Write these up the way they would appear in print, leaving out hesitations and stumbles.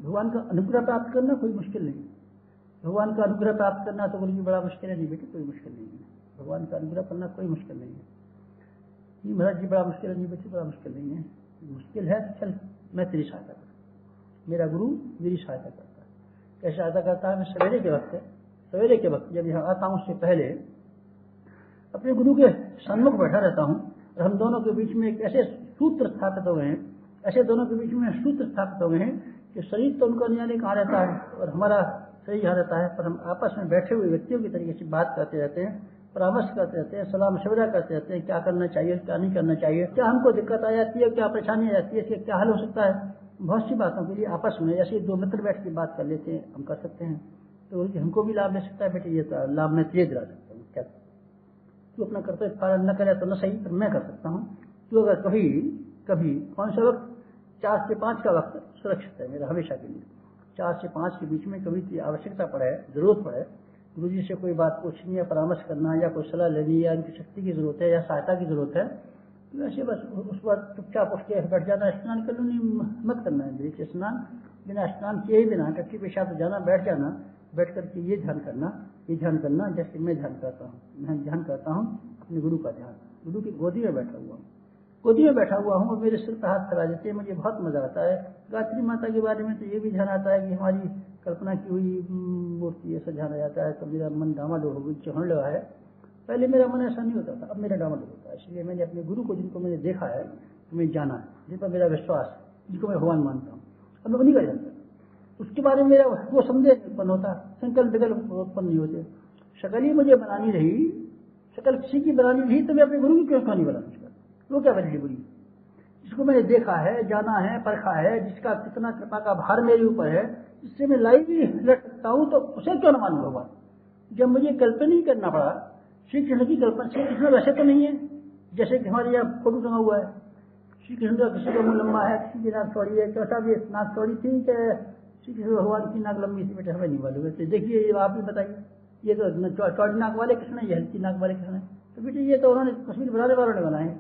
भगवान का अनुग्रह प्राप्त करना कोई मुश्किल नहीं। भगवान का अनुग्रह प्राप्त करना तो गुरु जी बड़ा मुश्किल है। नहीं बेटे, कोई मुश्किल नहीं है। भगवान का अनुग्रह करना कोई मुश्किल नहीं है। नहीं महाराज जी बड़ा मुश्किल है। नहीं बेटे, बड़ा मुश्किल नहीं है। मुश्किल है तो चल, मैं तेरी सहायता करता हूँ। मेरा गुरु मेरी सहायता करता है। कैसे सहायता करता है? मैं सवेरे के वक्त जब यहाँ आता हूँ, उससे पहले अपने गुरु के सन्मुख बैठा रहता हूँ और हम दोनों के बीच में एक ऐसे सूत्र स्थापित हो गए हैं, ऐसे दोनों के बीच में सूत्र स्थापित हो गए हैं कि शरीर तो उनका नहीं कहाँ रहता है और हमारा शरीर यहाँ रहता है, पर हम आपस में बैठे हुए व्यक्तियों की तरीके से बात करते रहते हैं, परामर्श करते रहते हैं, सलाह मशवरा करते रहते हैं, क्या करना चाहिए, क्या नहीं करना चाहिए, क्या हमको दिक्कत आ जाती है, क्या परेशानी आ जाती है, इसके क्या हल हो सकता है। बहुत सी बातों के लिए आपस में ऐसे दो मित्र बैठ के बात कर लेते हैं, हम कर सकते हैं। तो हमको भी लाभ ले सकता है। बेटे ये तो लाभ मैं तुझे दिला सकता हूँ। क्या तू अपना कर्तव्य पालन न करे तो न सही, पर मैं कर सकता हूँ। तो अगर कभी कभी कौन सा वक्त 4 से 5 का वक्त सुरक्षित है मेरा हमेशा के लिए। 4 से 5 के बीच में कभी आवश्यकता पड़े, जरूरत पड़े, गुरु जी से कोई बात पूछनी या परामर्श करना या कोई सलाह लेनी या उनकी शक्ति की जरूरत है या सहायता की जरूरत है, तो ऐसे बस उस वक्त चुपचाप उठ के बैठ जाना। स्नान कर लूँ, मत करना है बीच स्नान, बिना स्नान किए ही बिना टट्टी पेशाब जाना, बैठ जाना, बैठ करके ये ध्यान करना जैसे मैं ध्यान करता हूँ। मैं ध्यान करता हूँ अपने गुरु का ध्यान, गुरु की गोदी में बैठा हुआ हूँ और मेरे सिर पर हाथ फैला देते हैं। मुझे बहुत मजा आता है। गायत्री माता के बारे में तो ये भी ध्यान आता है कि हमारी कल्पना की हुई मूर्ति ऐसा ध्यान आ जाता है, तो मेरा मन डामाडोल होने लगा है। पहले मेरा मन ऐसा नहीं होता था, अब मेरा डामाडोल होता है। इसलिए मैंने अपने गुरु को, जिनको मैंने देखा है, तुम्हें जाना है, जिन पर मेरा विश्वास है, जिनको मैं भगवान मानता हूँ, अब मैं उन्हीं का जानता हूँ। उसके बारे में मेरा वो संदेह उत्पन्न होता, संकल्प विकल्प उत्पन्न नहीं होते। शकल ही मुझे बनानी रही, शकल किसी की बनानी रही, तो मैं अपने गुरु की क्यों नहीं बना सकता? वो क्या बनी बुरी? जिसको मैंने देखा है, जाना है, परखा है, जिसका कितना कृपा का भार मेरे ऊपर है, जिससे मैं लाइव भी लट सकता हूँ, तो उसे क्यों न मानूं भगवान? जब मुझे कल्पना ही करना पड़ा, श्री कृष्ण की कल्पना, श्री कृष्ण वैसे तो नहीं है जैसे कि हमारे यहाँ फोटो टंगा हुआ है। श्री कृष्ण का किसी का मुंह लंबा है, किसी की नाक चौड़ी है, चौथा भी नाक चौड़ी थी कि श्री कृष्ण भगवान की नाक लंबी थी? बेटे हमें नहीं मालूम है। देखिए ये आप ही बताइए, ये तो चौड़ी नाक वाले कृष्ण है, ये हल्की नाक वाले कृष्ण है। तो बेटे ये तो उन्होंने तस्वीर बनाने वालों ने बनाए।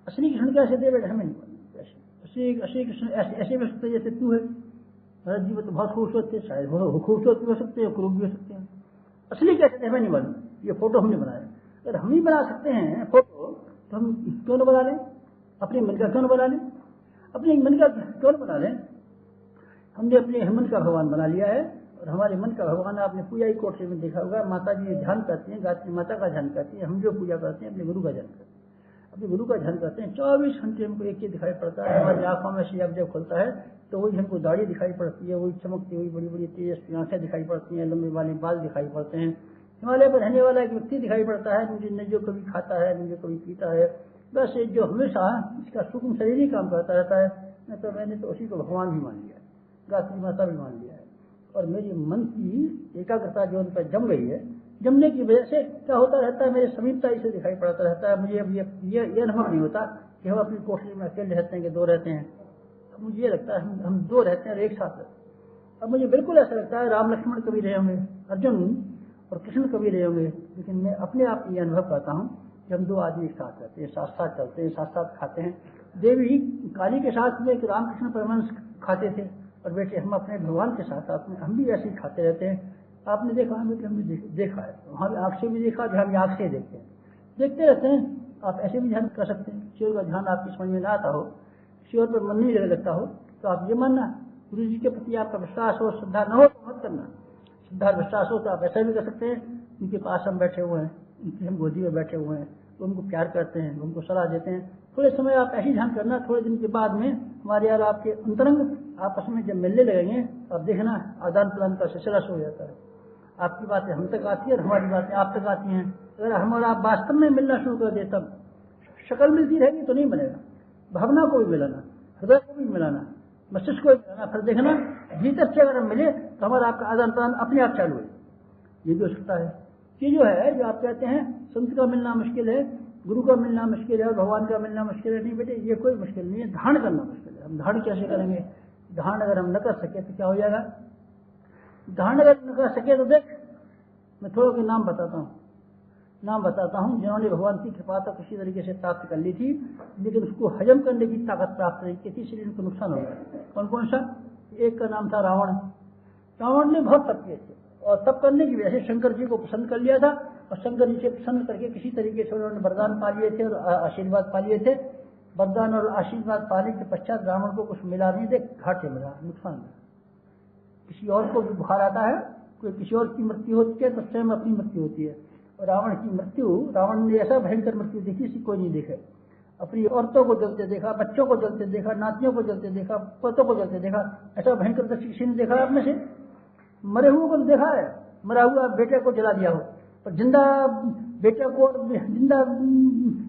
असली कृष्ण कैसे दे? बेटे हमें नहीं मालूम। असली कृष्ण ऐसे भी सकते जैसे तू है। भरत जी में तो बहुत खूबसूरत थे, शायद खूबसूरत भी हो सकते हैं, क्रूप भी हो सकते हैं। असली कैसे थे हमें नहीं मालूम। ये फोटो हमने बनाया। अगर हम ही बना सकते हैं फोटो, तो हम क्यों न बना लें? अपने मन का क्यों न बना लें? अपने मन का क्यों न बना लें? हमने अपने मन का भगवान बना लिया है। और हमारे मन का भगवान आपने पूजा ही कोर्ट में देखा होगा, माता जी ध्यान करती हैं, गायत्री माता का ध्यान करती है। हम जो पूजा करते हैं अपने गुरु का ध्यान करते हैं, अपने गुरु का ध्यान करते हैं। 24 घंटे हमको एक ही दिखाई पड़ता है। हमारी आंखों में से जब खुलता है तो वही हमको दाढ़ी दिखाई पड़ती है, वही चमकती हुई बड़ी बड़ी तेज आंखें दिखाई पड़ती हैं, लंबे वाले बाल दिखाई पड़ते हैं। हिमालय पर रहने वाला एक व्यक्ति दिखाई पड़ता है, मुझे न जो कभी खाता है, न जो कभी पीता है, बस जो हमेशा इसका सूक्ष्म शरीर ही काम करता रहता है। न तो मैंने तो उसी को भगवान भी मान लिया है, गायत्री माता भी मान लिया है। और मेरी मन की एकाग्रता जो उन पर जम गई है, जमने की वजह से क्या होता रहता है, मेरे समीपता इसे दिखाई पड़ता रहता है। मुझे अब ये अनुभव नहीं होता कि हम अपनी कोठरी में अकेले रहते हैं कि दो रहते हैं। अब मुझे ये लगता है हम दो रहते हैं और एक साथ रहते हैं। अब मुझे बिल्कुल ऐसा लगता है राम लक्ष्मण कभी रहे होंगे, अर्जुन और कृष्ण कभी रहे होंगे, लेकिन मैं अपने आप ये अनुभव करता हूँ कि हम दो आदमी एक साथ रहते हैं, साथ साथ चलते हैं, साथ साथ खाते हैं। देवी काली के साथ में रामकृष्ण परमहंस खाते थे, और बेटे हम अपने भगवान के साथ साथ में हम भी ऐसे ही खाते रहते हैं। आपने देखा है कि हमने देखा है, हमारी आँख से भी देखा, हम आँख से देखते हैं, देखते रहते हैं। आप ऐसे भी ध्यान कर सकते हैं। ईश्वर का ध्यान आपकी समझ में ना आता हो, ईश्वर पर मन नहीं लगता हो, तो आप ये मानना गुरु जी के प्रति आपका विश्वास हो, श्रद्धा न हो तो मत करना। श्रद्धा विश्वास हो तो आप ऐसा भी कर सकते हैं, उनके पास हम बैठे हुए हैं, उनकी हम गोदी में बैठे हुए हैं, तो उनको प्यार करते हैं, उनको सलाह देते हैं। थोड़े समय आप ऐसे ध्यान करना, थोड़े दिन के बाद में हमारे यार आपके अंतरंग आपस में जब मिलने लगेंगे, आप देखना आदान प्रदान का सिलसिला शुरू हो जाता है। आपकी बातें हम तक आती है और हमारी बातें आप तक आती हैं। अगर हम और आप वास्तव में मिलना शुरू कर दे, तब शक्ल मिलती रहेगी तो नहीं मिलेगा, भावना को भी मिलाना, हृदय को भी मिलाना, मस्तिष्क को भी मिलाना, फिर देखना भीतर से अगर हम मिले तो हमारा आपका आदान प्रदान अपने आप चालू है। ये भी हो सकता है। ये जो है, जो आप कहते हैं संत का मिलना मुश्किल है, गुरु का मिलना मुश्किल है और भगवान का मिलना मुश्किल है, नहीं बेटे ये कोई मुश्किल नहीं है। धारण करना मुश्किल है। हम धारण कैसे करेंगे? धारण अगर हम न कर सके तो क्या हो जाएगा? धारण अगर न कर सके तो देख, मैं थोड़ा के नाम बताता हूँ जिन्होंने भगवान की कृपा तो किसी तरीके से प्राप्त कर ली थी, लेकिन उसको हजम करने की ताकत प्राप्त नहीं की थी, इसलिए उनको नुकसान हो गया। कौन कौन सा? एक का नाम था रावण। रावण ने बहुत तप किए थे और तप करने की वजह से शंकर जी को पसंद कर लिया था और शंकर जी से पसंद करके किसी तरीके से उन्होंने वरदान पा लिए थे और आशीर्वाद पा लिए थे। वरदान और आशीर्वाद पाने के पश्चात रावण को कुछ मिला नहीं, देख घाटे मिला, नुकसान मिला। किसी और को भी बुखार आता है, कोई किसी और की मृत्यु होती है तो स्वयं अपनी मृत्यु होती है। और रावण की मृत्यु, रावण ने ऐसा भयंकर मृत्यु देखी जिसकी कोई नहीं देखे। अपनी औरतों को जलते देखा, बच्चों को जलते देखा, नातियों को जलते देखा, पोतों को जलते देखा। ऐसा भयंकर दृश्य किसी ने देखा आप में से? मरे हुए को देखा है, मरा हुआ बेटे को जला दिया हो, पर जिंदा बेटे को, जिंदा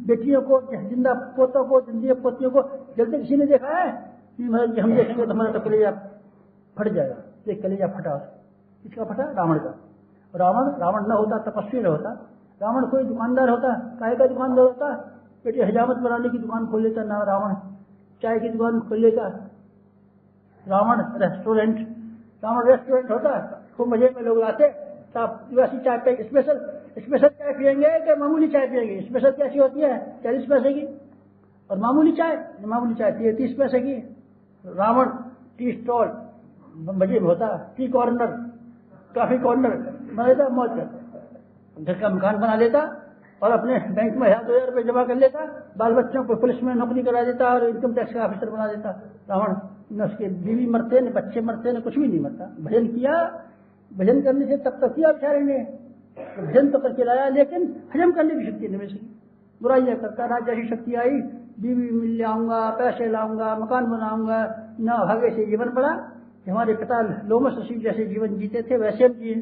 बेटियों को, जिंदा पोतों को, जिंदा पोतियों को जलते किसी ने देखा है? हम देखेंगे तो हमारा तो कलेजा फट जाएगा। एक कलेजा फटा, किसका फटा? रावण का। रावण न होता, तपस्वी न होता, रावण कोई दुकानदार होता, काय का दुकानदार होता, बेटे हजामत बनाने की दुकान खोल लेता ना रावण, चाय की दुकान खोल लेता रावण, रेस्टोरेंट होता, खूब मजे में लोग आते, आदिवासी चाय पे स्पेशल चाय पियेंगे कि मामूली चाय पियेंगे? स्पेशल कैसी होती है? 40 पैसे की, और मामूली चाय पिए 30 पैसे की। रावण टी स्टॉल मजे में होता, टी कॉर्नर, कॉफी कॉर्नर बना लेता, मौज कर घर का मकान बना लेता और अपने बैंक में 1000-2000 रुपये जमा कर लेता, बाल बच्चों को पुलिस में नौकरी करा देता और इनकम टैक्स का ऑफिसर बना देता रावण। न उसके बीवी मरते, न बच्चे मरते, न कुछ भी नहीं मरता। भजन किया, भजन करने से तब तक किया बेचारे ने, तो भजन तो करके लाया, लेकिन हजम करने की शक्ति नहीं सकी। बुराइयां करता रहा, जैसी शक्ति आई, बीवी मिल लाऊंगा, पैसे लाऊंगा, मकान बनाऊंगा, न भागे से जीवन पड़ा। हमारे पिता लोमस ऋषि जैसे जीवन जीते थे वैसे हम जिए।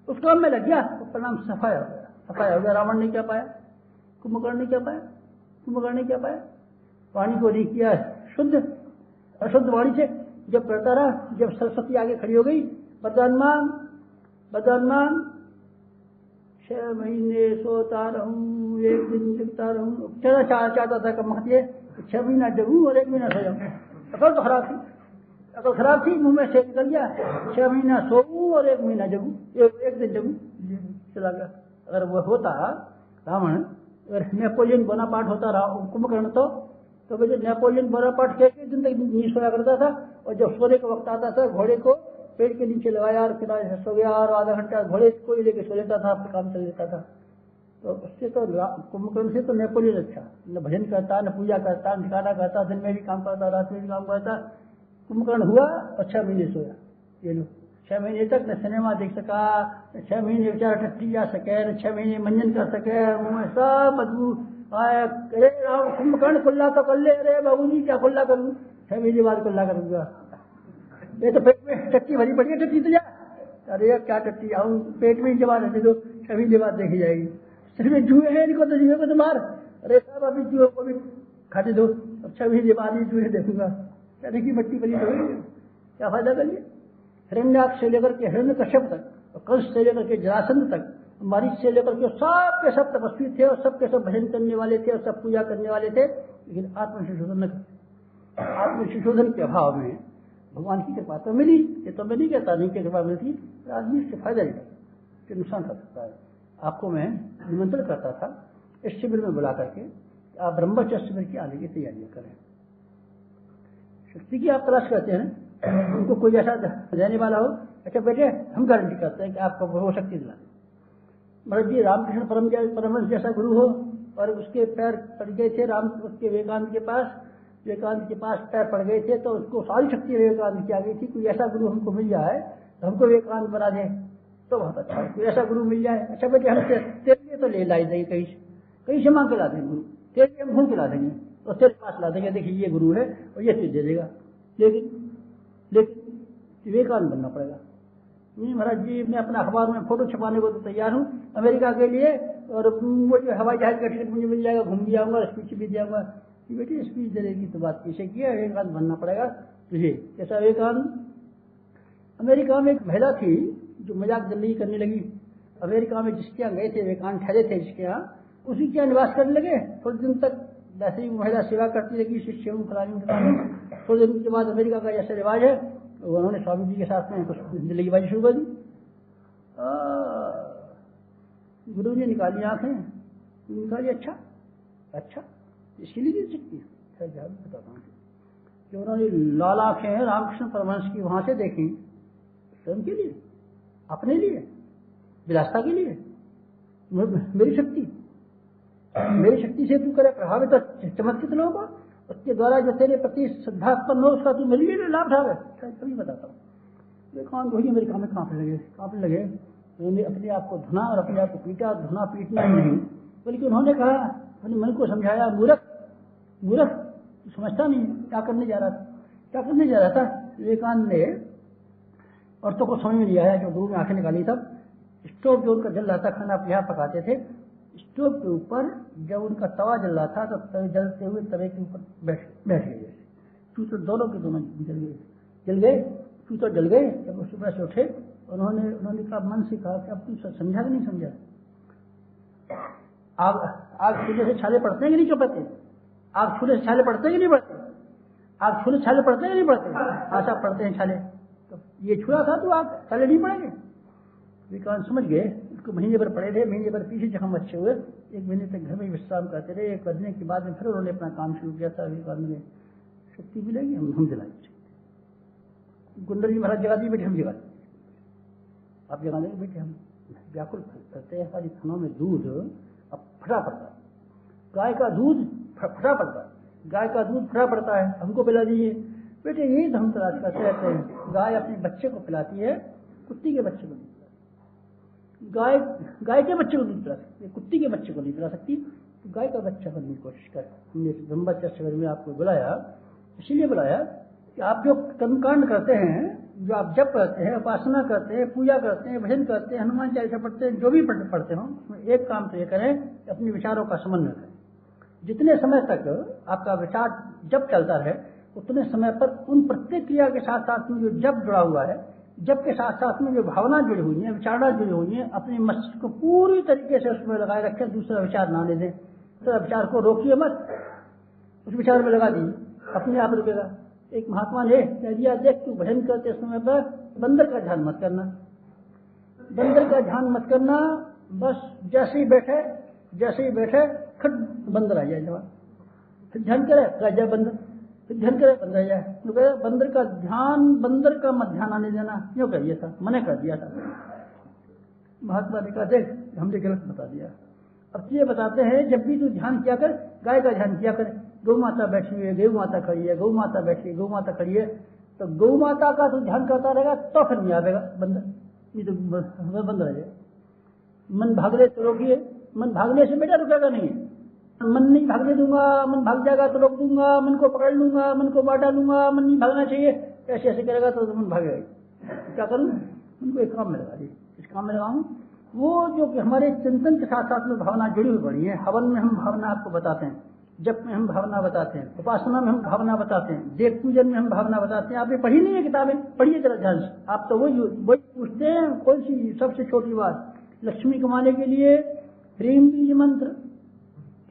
उस काम में लग गया तो परिणाम सफाया हो गया। रावण ने क्या पाया? कुंभकर्ण ने क्या पाया? वाणी को नहीं किया शुद्ध, अशुद्ध वाणी से जब करता रहा, जब सरस्वती आगे खड़ी हो गई, वरदान मांग 6 महीने सोता रहूं, 1 दिन दिखता रहूं, चाहता था कम महत्व 6 महीना जगूं और 1 महीना सो जाऊं। अकल तो खराब थी, मुंह में से निकल गया, 6 महीना सोऊं और 1 महीना जगूं, 1 दिन जगूं, चला गया। अगर वो होता रावण, अगर नेपोलियन बोनापार्ट होता कुंभकर्ण तो वह नेपोलियन बोनापार्ट के दिन तक नहीं सोया करता था, और जब सोने का वक्त आता था घोड़े को पेड़ के नीचे लगाया और किनारे से सो गया और आधा घंटा घोड़े को ही लेके सो लेता था, अपना काम चल लेता था। तो उससे तो कुंभकर्ण से तो नेपोलियन अच्छा, न भजन करता, न पूजा करता, न ठिकाना करता, दिन में भी काम करता, रात में भी काम करता। कुंभकर्ण हुआ और 6 महीने सोया। ये लोग 6 महीने तक न सिनेमा देख सका, 6 महीने बेचारा टट्टी जा सके, न 6 महीने मंजन कर सके, मुंह में सब बदबू आया। अरे राम कुंभकर्ण कुल्ला तो कर ले, अरे बाबू जी क्या कुल्ला करूं? 6 महीने बाद कुल्ला करूंगा। ये तो पेट में टट्टी भरी पड़ी है, टट्टी तो जा, अरे यार क्या टट्टी आऊं, पेट में ही जमा रहने दो, 6 महीने बाद देखी जाएगी। सिर्फ जुए हैं इनको, तो जुए को तो मार, अरे साहब अभी जुए को भी खाते दो, अब 6 महीने बाद ही जुए देखूंगा, कहने की मट्टी बनी तो क्या फायदा करिए। हिरण्याक्ष से लेकर के हिरण्यकश्यप तक, और कंस से लेकर के जरासंध तक, मरीच से लेकर के सब के सब तपस्वी थे और सब के सब भजन करने वाले थे और सब पूजा करने वाले थे, लेकिन आत्मसंशोधन न करते। आत्मसंशोधन के अभाव में भगवान की कृपा तो मिली, ये तो मैं नहीं कहता नहीं कि कृपा मिलती, आदमी इससे फायदा नहीं करता, नुकसान कर सकता है। आपको मैं निमंत्रण करता था इस शिविर में बुला करके, आप ब्रह्मचर्य शिविर की आने की तैयारियां करें। शक्ति की आप तलाश करते हैं, उनको कोई ऐसा रहने वाला हो, अच्छा बेटे हम गारंटी करते हैं कि आपको वो शक्ति दिला दें। महाराज जी रामकृष्ण परमहंस जैसा गुरु हो, और उसके पैर पड़ गए थे उसके विवेकानंद के पास पैर पड़ गए थे, तो उसको सारी शक्ति विवेकानंद की आ गई थी। कोई ऐसा गुरु हमको मिल जाए तो हमको विवेकानंद बना दे तो बहुत अच्छा है। कोई ऐसा गुरु मिल जाए, अच्छा बेटे हम तेरे लिए तो ले लाई देंगे, कहीं से मांग के ला देंगे गुरु, तेरे लिए हम घूम के ला देंगे और तेरे पास ला देंगे, देखिए ये गुरु है और ये चीज दे देगा। लेकिन विवेकानंद बनना पड़ेगा। नहीं महाराज जी मैं अपना अखबार में फोटो छपाने को तो तैयार हूँ अमेरिका के लिए, और वो जो हवाई जहाज का टिकट मुझे मिल जाएगा, घूम भी आऊंगा, स्पीच भी दियाऊंगा। बेटी स्पीच देने की तो बात पीछे की है, विवेकानंद बनना पड़ेगा तुझे। कैसा विवेकानंद? अमेरिका में एक महिला थी जो मजाक जल्दी करने लगी। अमेरिका में जिसके यहाँ गए थे विवेकानंद ठहरे थे, जिसके यहाँ उसी के यहाँ निवास करने लगे। थोड़े दिन तक वैसे ही महिला सेवा करती लगी, शिष्यों फलानी। थोड़े दिन के बाद अमेरिका का जैसा रिवाज है, उन्होंने स्वामी जी के साथ में कुछ जिंदगीबाजी शुरू कर दी। गुरु ने निकाली आंखें, निकाली अच्छा इसके लिए नहीं सकती है, बताता हूँ। जो उन्होंने लाल आंखें रामकृष्ण परमहंस की वहां से देखी, स्वयं के लिए, अपने लिए, विलासता के लिए। मेरी शक्ति से तू करे प्रभावित तो चमत्कृत लोग, उसके द्वारा जो तेरे प्रति श्रद्धा उत्पन्न हो उसका तू मेरे लिए लाभ उठावे। कभी बताता हूँ, वे कान धोइए, मेरे कान में कांपने लगे। उन्होंने अपने आप को धुना और अपने आप को पीटा। धुना पीटना ही नहीं, बल्कि उन्होंने कहा, अपने मन को समझाया, मूर्ख समझता नहीं क्या करने जा रहा था। विवेकानंद ने औरतों को समझ में नहीं आया, जो दूर में आंखें निकाली तब स्टोव जो उनका जल रहा था, खाना यहाँ पकाते थे, स्टोव के ऊपर जब उनका तवा जल रहा था तो तवे जलते हुए तवे के ऊपर बैठ गए। चूतर दोनों के दोनों जल गए, चूतर जल गए। जब वो सुबह से उठे, उन्होंने कहा, मन से कहा कि अब तू समझा कि नहीं समझा? आग छूने से छाले पड़ते हैं कि नहीं चौपते? आग छूने से छाले पड़ते हैं कि नहीं पड़ते? आग छूने से छाले पड़ते हैं कि नहीं पड़ते? आशा पड़ते हैं छाले। तो ये छुआ था तो आग छाले नहीं पड़ेंगे। विवेकानंद समझ गए। उसको महीने भर पड़े रहे, महीने भर पीछे जख्म अच्छे हुए। 1 महीने तक घर में विश्राम करते रहे। 1 महीने के बाद में फिर उन्होंने अपना काम शुरू किया था। विवेकानंद ने शक्ति मिलेगी, हम जलाएंगे। गुंडल जी महाराज जगा दी, बेटे हम जगा दें, आप जगा देंगे बेटे, हम व्याकुल करते हैं। हमारी थनों में दूध अब फटा पड़ता है, गाय का दूध फटा पड़ता है, गाय का दूध फटा पड़ता है, हमको पिला दीजिए बेटे। यही धर्म तलाश करते रहते हैं। गाय अपने बच्चे को पिलाती है, कुत्ती के बच्चे को नहीं पिलाती। गाय के बच्चे को नहीं पिला सकती, कुत्ती के बच्चे को नहीं पिला सकती। तो गाय का बच्चा बनने की कोशिश कर। हमने ब्रह्मचर्य में आपको बुलाया, इसीलिए बुलाया कि आप जो कर्मकांड करते हैं, जो आप जप करते हैं, उपासना करते हैं, पूजा करते हैं, भजन करते हैं, हनुमान चालीसा पढ़ते हैं, जो भी पढ़ते हो, उसमें एक काम तो ये करें कि अपने विचारों का समन्वय करें। जितने समय तक आपका विचार जप चलता रहे, उतने समय पर उन प्रत्येक क्रिया के साथ साथ में जो जप जुड़ा हुआ है, जप के साथ साथ में जो भावना जुड़ी हुई है, विचारणा जुड़ी हुई है, अपने मस्तिष्क को पूरी तरीके से उसमें लगाए रखें। दूसरा विचार ना ले दें, दूसरा विचार को रोकिए मत, उस विचार में लगा दीजिए, अपने आप रुकेगा। एक महात्मा ने कह दिया, देख तू भजन करते समय पर बंदर का ध्यान मत करना, बंदर का ध्यान मत करना। बस जैसे ही बैठे खट बंदर आ जाए जवाब, फिर ध्यान करे राजा बंदर, फिर ध्यान करे बंदर आ जाए। तो बंदर का मत ध्यान आने देना, क्यों कर दिया था, मना कर दिया था। महात्मा ने कहा, देख हमने गलत बता दिया। अब ये बताते हैं, जब भी तू ध्यान किया कर, गाय का ध्यान किया कर। गौ माता बैठी हुई है, गौ माता खड़ी है, गौ माता बैठी है, गौ माता खड़ी है, तो गौ माता का तू ध्यान करता रहेगा तो फिर नहीं आएगा बंदर, नहीं तो बंदर आ जाएगा। मन भागने तो रोकिए, मन भागने से बेटा रुकेगा नहीं। मन नहीं भागने दूंगा, मन भाग जाएगा तो रोक दूंगा, मन को पकड़ लूंगा, मन को बांटा लूंगा, मन नहीं भागना चाहिए, ऐसे ऐसे करेगा तो मन भागेगा। क्या करूं? उनको एक काम में लगा दी। इस काम में लगाऊं वो जो कि हमारे चिंतन के साथ साथ में भावना जुड़ी हुई पड़ी है। हवन में हम भावना आपको बताते हैं, जप में हम भावना बताते हैं, उपासना में हम भावना बताते हैं, देव पूजन में हम भावना बताते हैं। आपने पढ़ी नहीं है किताबें? पढ़िए जरा ध्यान से। आप तो वही पूछते हैं, कौन सी सबसे छोटी बात, लक्ष्मी कमाने के लिए ह्रीम बीज मंत्र,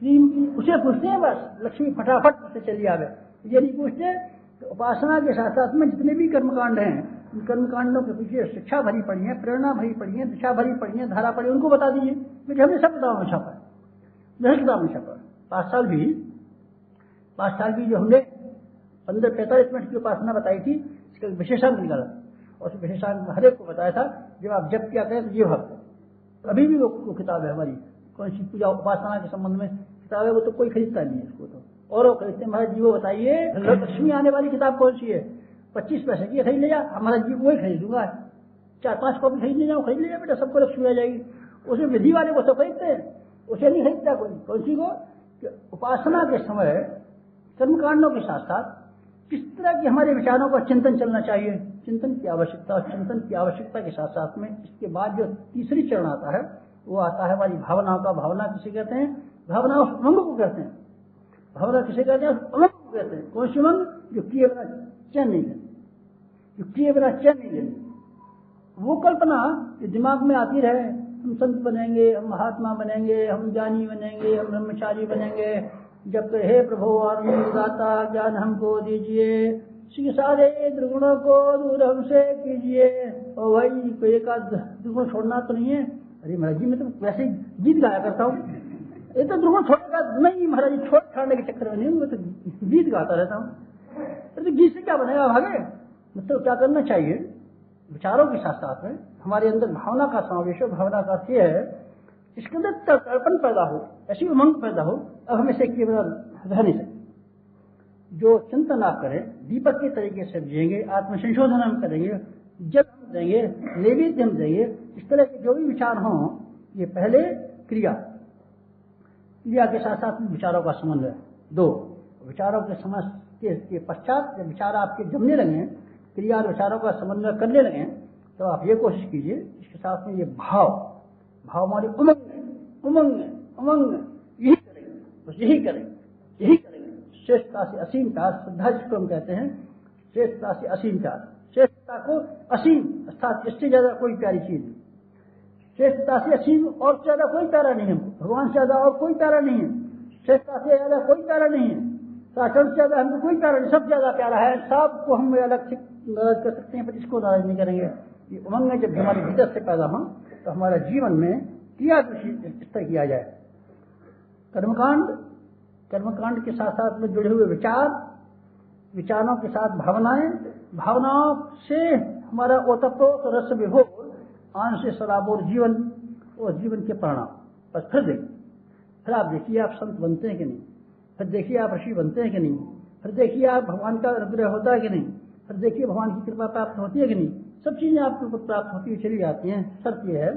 ह्रीम बीज, उसे पूछते हैं बस, लक्ष्मी फटाफट से चली आवे। ये नहीं पूछते। तो उपासना के साथ साथ में जितने भी कर्मकांड हैं, उन कर्मकांडों के पीछे शिक्षा भरी पड़ी है, प्रेरणा भरी पड़ी है, दिशा भरी पड़ी है, धारा पड़ी, उनको बता दीजिए। क्योंकि हमने सब किताबों में छापा है, मेरे किताब में छापा। 5 साल भी जो हमने 15-45 मिनट की उपासना बताई थी, इसका विशेषांक निकाला और उस विशेषांक में हर एक को बताया था, जब आप जप किया करें तो ये भाव। अभी भी वो किताब है हमारी, कौन सी पूजा उपासना के संबंध में किताब है, वो तो कोई खरीदता नहीं है इसको, तो और वो खरीदते। महाराज जी वो बताइए, लक्ष्मी आने वाली किताब कौन सी है? 25 पैसे की खरीद ले जा, हमारा जी वही खरीद दूंगा। 4-5 कॉपी खरीद ले जाओ, खरीद ले जा बेटा, सबको लक्ष्मी आ जाएगी। उसे विधि वाले को सब खरीदते हैं, उसे नहीं खरीदता कोई। कौन सी को? उपासना के समय कर्मकांडों के साथ साथ किस तरह की हमारे विचारों का चिंतन चलना चाहिए, चिंतन की आवश्यकता, और चिंतन की आवश्यकता के साथ साथ में इसके बाद जो तीसरी चरण आता है, वो आता है हमारी भावनाओं का। भावना किसे कहते हैं? भावना उस उमंग को कहते हैं। भावना किसे कहते हैं? उस उमंग को कहते हैं। कौन सी उमंग? जो किए बिना चैन नहीं लेती, जो किए बिना चैन नहीं लेती। वो कल्पना जो दिमाग में आती रहे, हम संत बनेंगे, हम महात्मा बनेंगे, हम ज्ञानी बनेंगे, हम ब्रह्मचारी बनेंगे, जब तो हे प्रभु आनंद दाता ज्ञान हमको दीजिए, सारे दुर्गुणों को दूर हमसे कीजिए। और भाई कोई एक आध दुर्गुण छोड़ना तो नहीं है। अरे महाराज जी मैं तो वैसे ही गीत गाया करता हूँ, ये तो दुर्गुण छोड़ेगा नहीं महाराज जी, छोड़ छाड़ने के चक्कर में नहीं, मैं तो गीत गाता रहता हूँ। तो घी से क्या बनेगा, भागे। मतलब क्या करना चाहिए, विचारों के साथ साथ में हमारे अंदर भावना का समावेश हो। भावना का अर्थ यह है इसके अंदर तर्पण पैदा हो, ऐसी उमंग पैदा हो, अब हमें से केवल रह नहीं सकते। जो चिंतन आप करें, दीपक के तरीके से जिएंगे, आत्मसंशोधन हम करेंगे, जब हम देंगे, नैवेद्य हम देंगे, इस तरह के जो भी विचार हों, ये पहले क्रिया के साथ साथ विचारों का समन्वय। दो, विचारों के समझ के पश्चात जब विचार आपके जमने लगे, क्रिया और विचारों का समन्वय करने लगे, तो आप ये कोशिश कीजिए इसके साथ में ये भाव हमारी उमंग यही करेंगे, बस यही करेंगे। श्रेष्ठता से असीम प्यार, श्रद्धा जिसको हम कहते हैं, श्रेष्ठता से असीम प्यार। श्रेष्ठता को असीम अर्थात इससे ज्यादा कोई प्यारी चीज नहीं। श्रेष्ठता से असीम और ज्यादा कोई प्यारा नहीं है, भगवान से ज्यादा और कोई प्यारा नहीं है, श्रेष्ठता से ज्यादा कोई प्यारा नहीं है, शासन से ज्यादा हमको कोई प्यारा नहीं, सब ज्यादा प्यारा है। सबको हम अलग से नाराज कर सकते हैं पर इसको नाराज नहीं करेंगे। ये उमंग जब हमारे भीतर से पैदा हो तो हमारे जीवन में क्रिया इस तरह किया जाए। कर्मकांड के साथ साथ में जुड़े हुए विचारों के साथ भावनाओं से हमारा ओतप्रोत रस विभोर आन से सराबोर जीवन और जीवन के परिणाम। बस फिर आप देखिए आप संत बनते हैं कि नहीं, फिर देखिए आप ऋषि बनते हैं कि नहीं, फिर देखिए आप भगवान का अनुग्रह होता है कि नहीं, फिर देखिए भगवान की कृपा प्राप्त होती है कि नहीं। सब चीजें आपके ऊपर प्राप्त होती हुई चली जाती हैं। शर्त यह है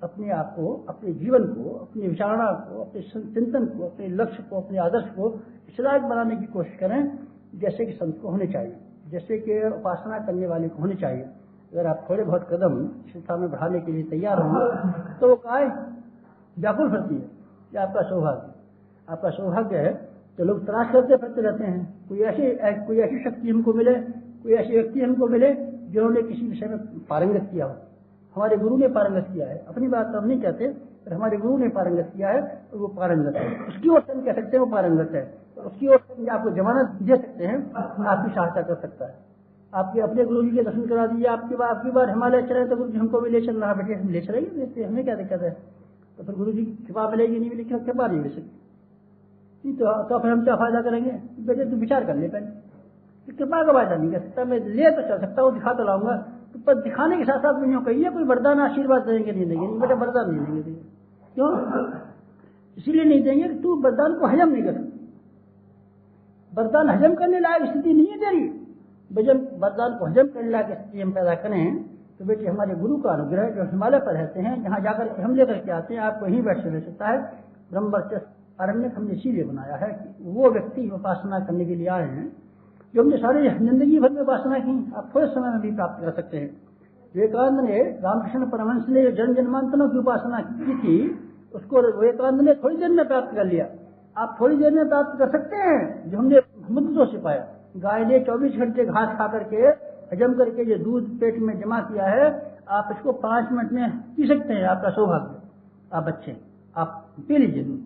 अपने आप को, अपने जीवन को, अपनी विचारणा को, अपने चिंतन को, अपने लक्ष्य को, अपने आदर्श को इस लायक बनाने की कोशिश करें जैसे कि संत को होने चाहिए, जैसे कि उपासना करने वाले को होने चाहिए। अगर आप थोड़े बहुत कदम शिक्षा में बढ़ाने के लिए तैयार हों तो वो काय व्याकुल भरती है। ये आपका सौभाग्य है। तो लोग तलाश करते फिरते रहते हैं, कोई ऐसी शक्ति हमको मिले, कोई ऐसी व्यक्ति हमको मिले जिन्होंने किसी विषय में पारंगत किया हो। हमारे गुरु ने पारंगत किया है, अपनी बात तो हम नहीं कहते, पर हमारे गुरु ने पारंगत किया है और वो पारंगत है। उसकी ओर से हम कह सकते हैं वो पारंगत है, और उसकी ओर से आपको जमानत दे सकते हैं, आपकी सहायता कर सकता है। आपके अपने गुरु जी के दर्शन करा दीजिए, आपकी बार हिमालय चले तो गुरु जी हमको भी ले चल रहा, बेटे हम ले चलेंगे, हमें क्या दिक्कत है। तो फिर गुरु जी की कृपा मिलेगी, नहीं मिलेगी, कृपा नहीं मिल सकती, तो फिर हम क्या फायदा करेंगे। बेटे तू विचार कर ले पहले, कृपा का फायदा नहीं कर सकता, मैं ले तो चल सकता हूँ, दिखा तो लाऊंगा, तो पर दिखाने के साथ साथ मुझे कहिए कोई वरदान आशीर्वाद देंगे, नहीं देंगे, बेटा वरदान नहीं देंगे। क्यों? इसीलिए नहीं देंगे कि तू वरदान को हजम नहीं कर सकती, वरदान हजम करने लायक स्थिति नहीं है तेरी। जब वरदान को हजम करने लायक स्थिति हम पैदा करें तो बेटे हमारे गुरु का अनुग्रह जो हिमालय पर रहते हैं, जहाँ जाकर के हम लेकर के आते हैं, आपको यहीं बैठ रह सकता है। ब्रह्मवर्चस्व अरण्य हमने इसीलिए बनाया है कि वो व्यक्ति उपासना करने के लिए आए हैं जो हमने सारी जिंदगी भर में उपासना की, आप थोड़े समय में भी प्राप्त कर सकते हैं। विवेकानंद ने, रामकृष्ण परमहंस ने जन्म जन्मांतरों की उपासना की थी, उसको विवेकानंद ने थोड़ी देर में प्राप्त कर लिया। आप थोड़ी देर में प्राप्त कर सकते हैं जो हमने समुद्रों से पाया। गाय ने 24 घंटे घास खा करके हजम करके जो दूध पेट में जमा किया है, आप इसको 5 मिनट में पी सकते हैं, आपका सौभाग्य। आप बच्चे आप पी लीजिए दूध,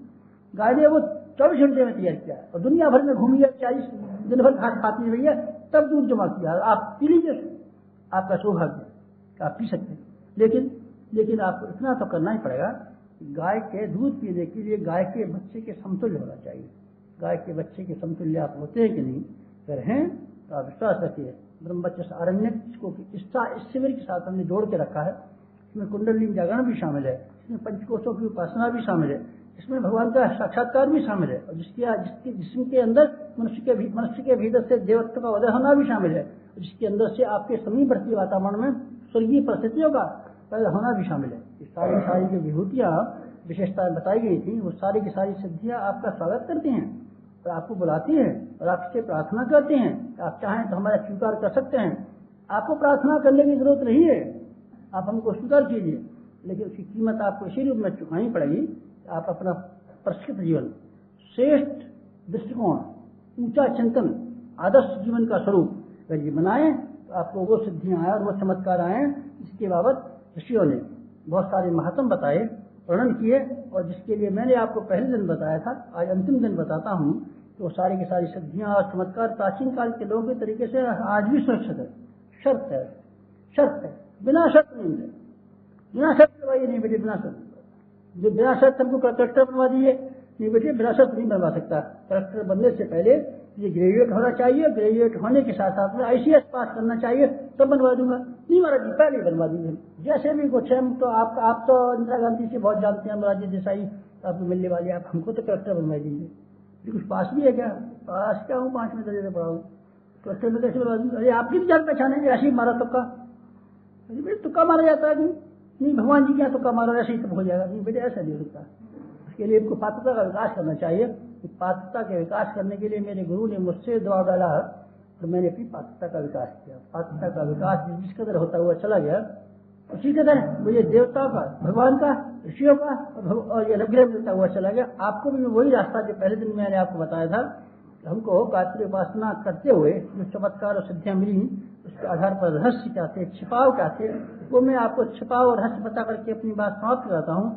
गाय ने वो 24 घंटे में तैयार किया है, और दुनिया भर में घूमी है, 40 दिन भर घास खाती है भैया, तब दूध जमा किया, आप पी लीजिए, आपका सौभाग्य, आप पी सकते हैं। लेकिन आपको इतना तो करना ही पड़ेगा, गाय के दूध पीने के लिए गाय के बच्चे के समतुल्य होना चाहिए। गाय के बच्चे के समतुल्य आप होते हैं कि नहीं, अगर हैं तो आप विश्वास रखिए। ब्रह्मवर्चस्व अरण्य को इस शिविर के साथ हमने जोड़ के रखा है। इसमें कुंडली जागरण भी शामिल है, इसमें पंचकोशों की उपासना भी शामिल है, इसमें भगवान का साक्षात्कार भी शामिल है, और जिसके अंदर मनुष्य के भीतर से देवत्व का उदय होना भी शामिल है, जिसके अंदर से आपके समीपवर्ती वातावरण में स्वर्गीय परिस्थितियों का पैदा होना भी शामिल है। ये सारी जो विभूतियां विशेषताएं बताई गई थी, वो सारी की सारी सिद्धियां आपका स्वागत करती हैं और आपको बुलाती हैं और आपसे प्रार्थना करते हैं। आप चाहें तो हमारा स्वीकार कर सकते हैं, आपको प्रार्थना करने की जरूरत नहीं है, आप हमको स्वीकार कीजिए, लेकिन उसकी कीमत आपको इसी रूप में चुकानी पड़ेगी। आप अपना प्रशिक्षित जीवन, श्रेष्ठ दृष्टिकोण, ऊंचा चिंतन, आदर्श जीवन का स्वरूप अगर ये बनाए तो आपको वो सिद्धियां आए और वो चमत्कार आए जिसके बाबत ऋषियों ने बहुत सारे महात्म बताए, वर्णन किए, और जिसके लिए मैंने आपको पहले दिन बताया था, आज अंतिम दिन बताता हूँ। तो सारी की सारी सिद्धियां और चमत्कार प्राचीन काल के लोगों के तरीके से आज भी सुरक्षित है। शर्त है, बिना शर्त नहीं मिले, बिना शर्त करवाइए नहीं बेटे, बिना शर्त। जो बिना शर्त हमको कलेक्टर बनवा दिए, नहीं बेटे बिना शर्त नहीं बनवा सकता। कलेक्टर बनने से पहले ये ग्रेजुएट होना चाहिए, ग्रेजुएट होने के साथ साथ में ICS पास करना चाहिए, तब बनवा दूंगा। नहीं महाराज जी, पहले ही बनवा दीजिए। जैसे भी कुछ है, तो आप तो इंदिरा गांधी से बहुत जानते हैं, महाराज देसाई आपको मिलने वाली, आप हमको तो कलेक्टर बनवा दीजिए। कुछ पास भी है क्या? पास क्या हूँ, 5वें दर्जे से पढ़ा हूँ, कलेक्टर में कैसे बनवा दूंगा? अरे आपकी भी जान पहचान है, ऐसे ही मारा तुक्का। अरे बेटे तुक्का मारा जाता है? नहीं भगवान जी क्या तुक्का मारा, ऐसे ही तब हो जाएगा? नहीं बेटे, ऐसा नहीं होता। उसके लिए इनको पात्रता का विकास करना चाहिए। पात्रता के विकास करने के लिए मेरे गुरु ने मुझसे दबाव डाला तो मैंने अपनी पात्रता का विकास किया। पात्रता का विकास जिस कदर होता हुआ चला गया, उसी कदर मुझे देवताओं का, भगवान का, ऋषियों का और ये अनुग्रह मिलता हुआ चला गया। आपको भी वही रास्ता जो पहले दिन मैंने आपको बताया था, हमको गायत्री उपासना करते हुए जो चमत्कार और सिद्धियां मिली, उसके आधार पर रहस्य क्या थे, छिपाव क्या थे, वो मैं आपको छिपाव और रहस्य बता करके अपनी बात समाप्त करता हूँ।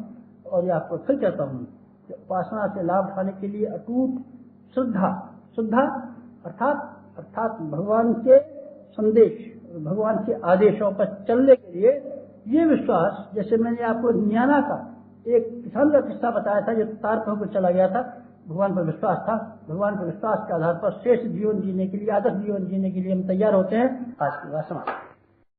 और ये आपको फिर कहता हूँ, उपासना से लाभ उठाने के लिए अटूट श्रद्धा अर्थात भगवान के संदेश, भगवान के आदेशों पर चलने के लिए ये विश्वास, जैसे मैंने आपको न्याना का एक किसान का किस्सा बताया था जो तार पर होकर चला गया था, भगवान पर विश्वास था। भगवान पर विश्वास के आधार पर श्रेष्ठ जीवन जीने के लिए, आदर्श जीवन जीने के लिए हम तैयार होते हैं। आज की बात समाप्त।